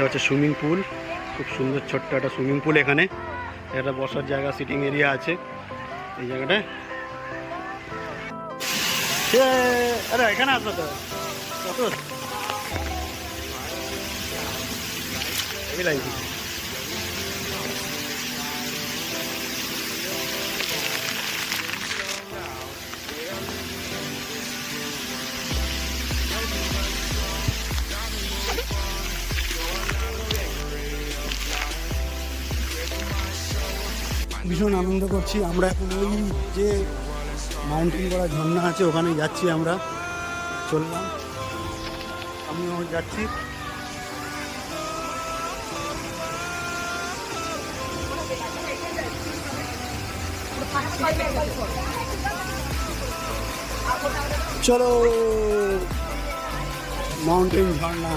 এটা হচ্ছে swimming pool, খুব সুন্দর ছোট্ট একটা সুইমিং পুল। এখানে একটা বসার জায়গা, সিটিং এরিয়া আছে এই জায়গাটায়। আরে এখানে আসো তো, কত লাগছে। ভীষণ আনন্দ করছি আমরা এখন। ওই যে মাউন্টেন করা ঝর্ণা আছে ওখানে যাচ্ছি আমরা, চললাম, আমিও যাচ্ছি। চলো মাউন্টেন ঝর্ণা।